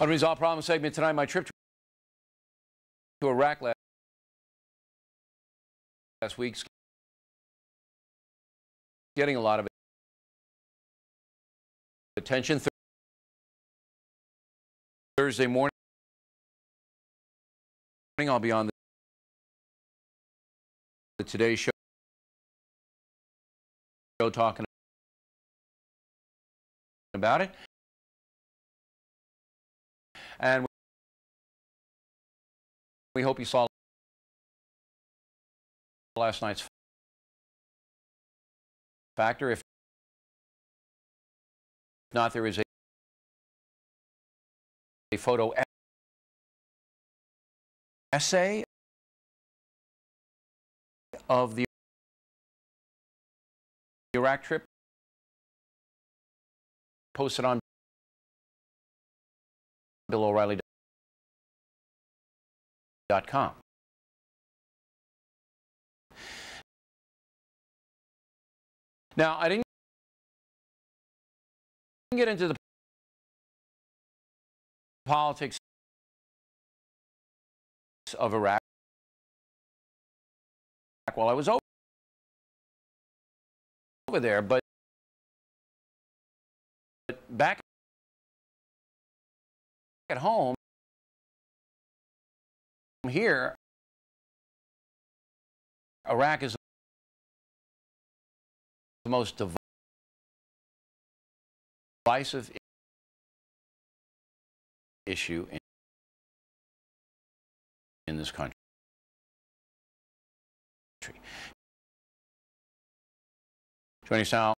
Unresolved problem segment tonight. My trip to Iraq last week's getting a lot of attention. Thursday morning, I'll be on the Today Show talking about it. And we hope you saw last night's Factor. If not, there is a photo essay of the Iraq trip posted on BillO'Reilly.com. Now, I didn't get into the politics of Iraq while I was over there, but back at home here, Iraq is the most divisive issue in this country. Joining us now,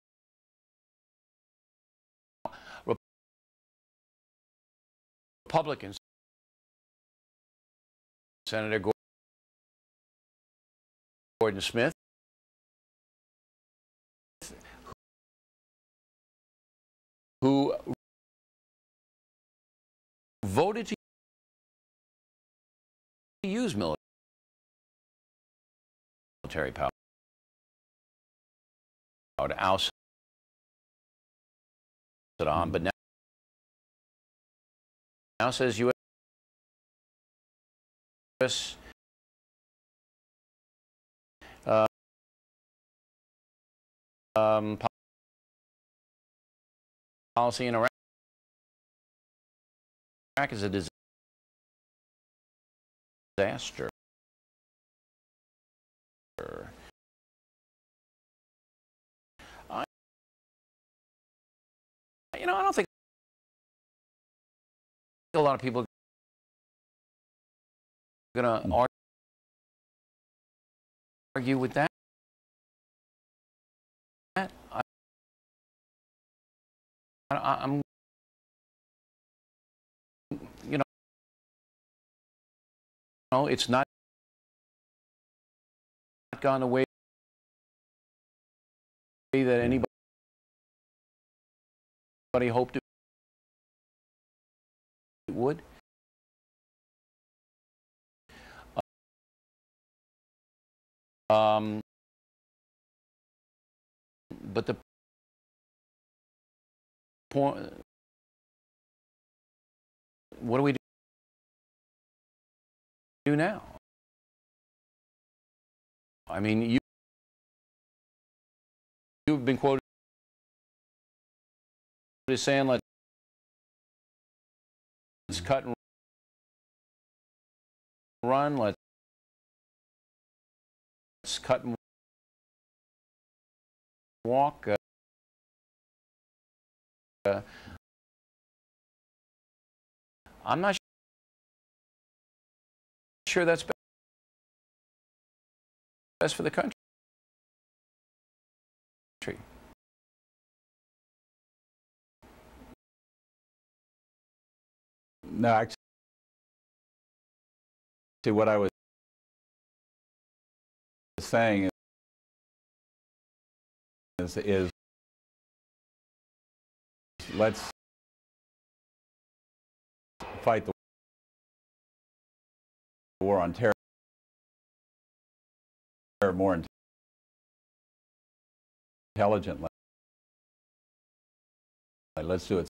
Republicans, Senator Gordon Smith, who voted to use military power to oust Saddam, but now says U.S. Policy in Iraq is a disaster. I don't think a lot of people are going to argue with that. I'm, it's not gone the way that anybody hoped it would. But the point, what do we do now? I mean, you've been quoted as saying, let's cut and run, let's cut and walk. I'm not sure that's best for the country. No, actually, what I was saying is let's fight the war on terror more intelligently. Let's do it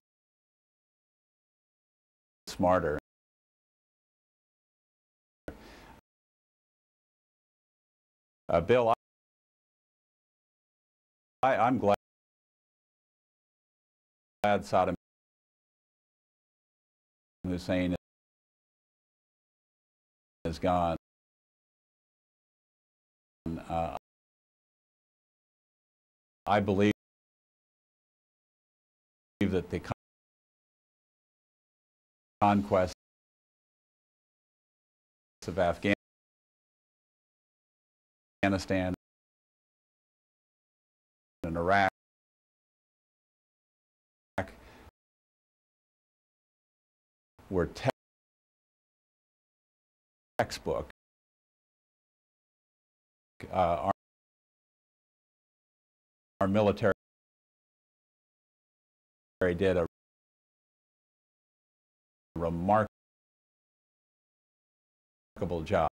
smarter. Bill, I'm glad Saddam Hussein is gone. I believe that the conquest of Afghanistan and Iraq were textbook. Our military did a remarkable job.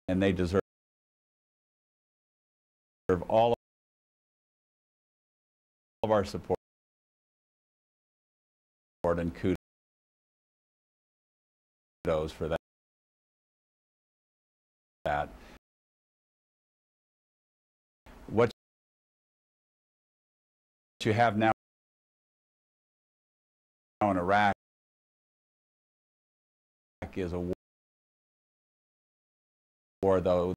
And they deserve all of our support and kudos for that. What you have now in Iraq is a war, though,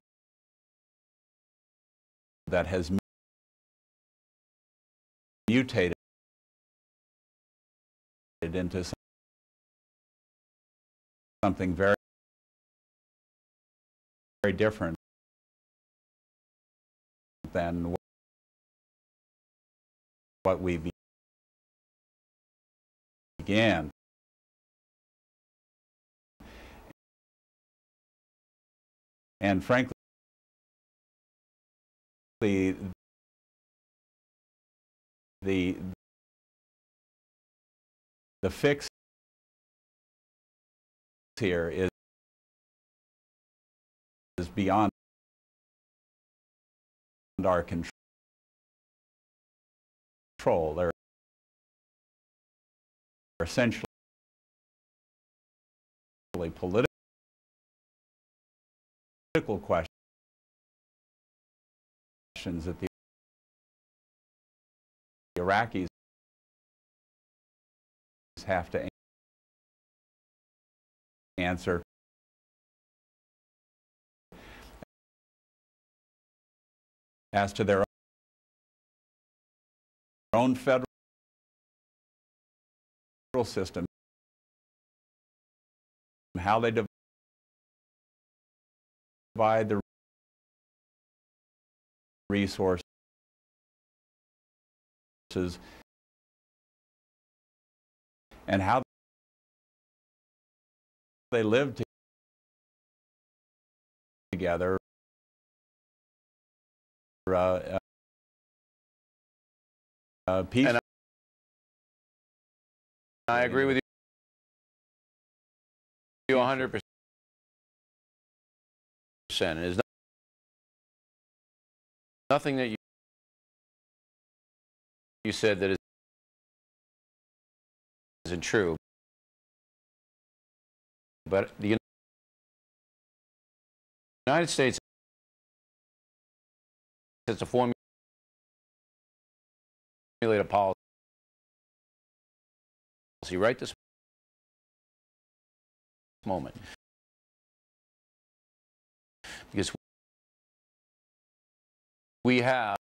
that has mutated into something very, very different than what we began. And frankly, the fix here is beyond our control. They're essentially political questions that the Iraqis have to answer. As to their own federal system, how they divide the resources, and how they live together peace. And I agree with you 100%. There's nothing that you said that isn't true. But the United States has to formulate a policy right this moment, because we have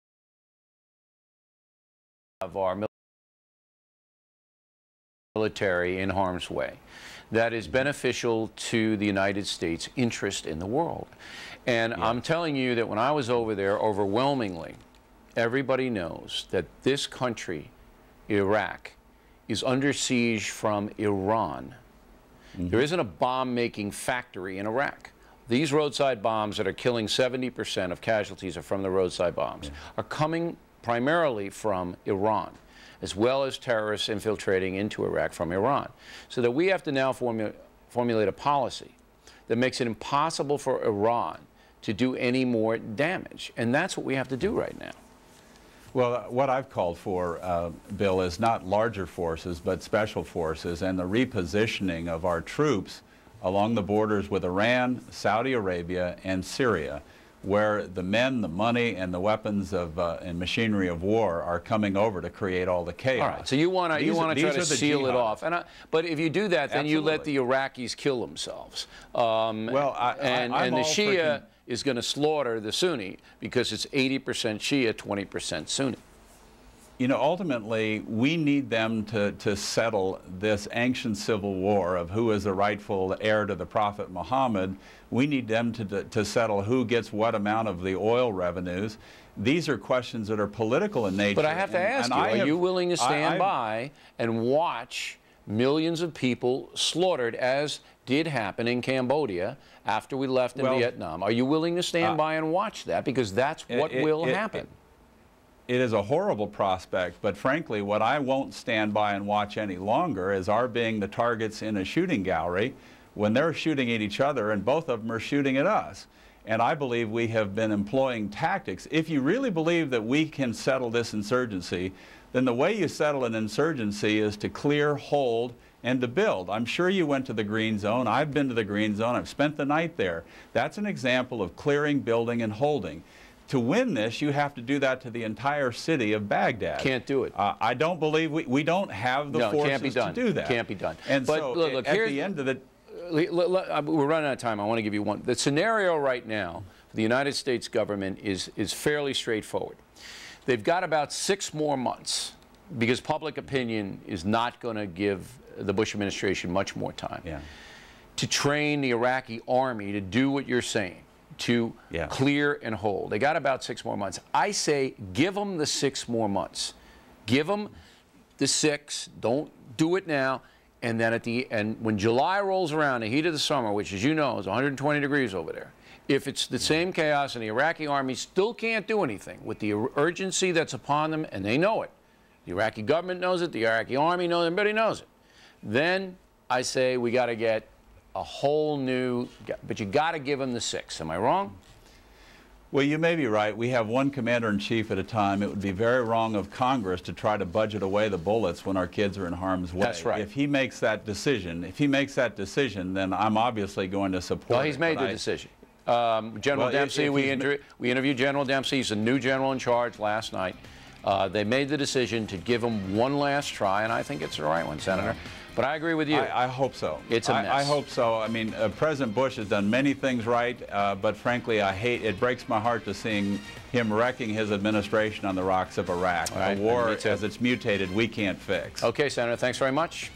our military in harm's way that is beneficial to the United States' interest in the world. And yeah, I'm telling you that when I was over there, overwhelmingly, everybody knows that this country, Iraq, is under siege from Iran. Mm-hmm. There isn't a bomb-making factory in Iraq. These roadside bombs that are killing 70% of casualties are from the roadside bombs, are coming primarily from Iran, as well as terrorists infiltrating into Iraq from Iran. So that we have to now formulate a policy that makes it impossible for Iran to do any more damage. And that's what we have to do right now. Well, what I've called for, Bill, is not larger forces, but special forces and the repositioning of our troops along the borders with Iran, Saudi Arabia, and Syria, where the men, the money, and the weapons of and machinery of war are coming over to create all the chaos. All right. So you want to try to seal it off, but if you do that, then you let the Iraqis kill themselves. And the Shia is going to slaughter the Sunni because it's 80% Shia, 20% Sunni. You know, ultimately, we need them to settle this ancient civil war of who is the rightful heir to the Prophet Muhammad. We need them to settle who gets what amount of the oil revenues. These are questions that are political in nature. But I have to ask you, are you willing to stand by and watch millions of people slaughtered, as did happen in Cambodia after we left in Vietnam? Are you willing to stand by and watch that? Because that's what will happen. It is a horrible prospect, but frankly, what I won't stand by and watch any longer is our being the targets in a shooting gallery when they're shooting at each other and both of them are shooting at us. And I believe we have been employing tactics. If you really believe that we can settle this insurgency, then the way you settle an insurgency is to clear, hold, and to build. I'm sure you went to the Green Zone. I've been to the Green Zone. I've spent the night there. That's an example of clearing, building, and holding. To win this, you have to do that to the entire city of Baghdad. Can't do it. I don't believe we don't have the forces to do that. Can't be done. And but so look, at the end of the... We're running out of time. I want to give you one. The scenario right now for the United States government is fairly straightforward. They've got about 6 more months because public opinion is not going to give the Bush administration much more time to train the Iraqi army to do what you're saying, to clear and hold. They got about 6 more months. I say give them the 6 more months. Give them the 6. Don't do it now. And then when July rolls around, the heat of the summer, which, as you know, is 120 degrees over there, if it's the same chaos and the Iraqi army still can't do anything with the urgency that's upon them, and they know it, the Iraqi government knows it, the Iraqi army knows it, everybody knows it, then I say we got to get a whole new, but you got to give them the 6. Am I wrong? Well, you may be right. We have one commander-in-chief at a time. It would be very wrong of Congress to try to budget away the bullets when our kids are in harm's way. That's right. If he makes that decision, then I'm obviously going to support Well, he's made the decision. General Dempsey, we interviewed General Dempsey. He's the new general in charge last night. They made the decision to give him one last try, and I think it's the right one, Senator. But I agree with you. I hope so. It's a mess. I hope so. I mean, President Bush has done many things right, but frankly, it breaks my heart to seeing him wrecking his administration on the rocks of Iraq. A war, as it's mutated, we can't fix. Okay, Senator, thanks very much.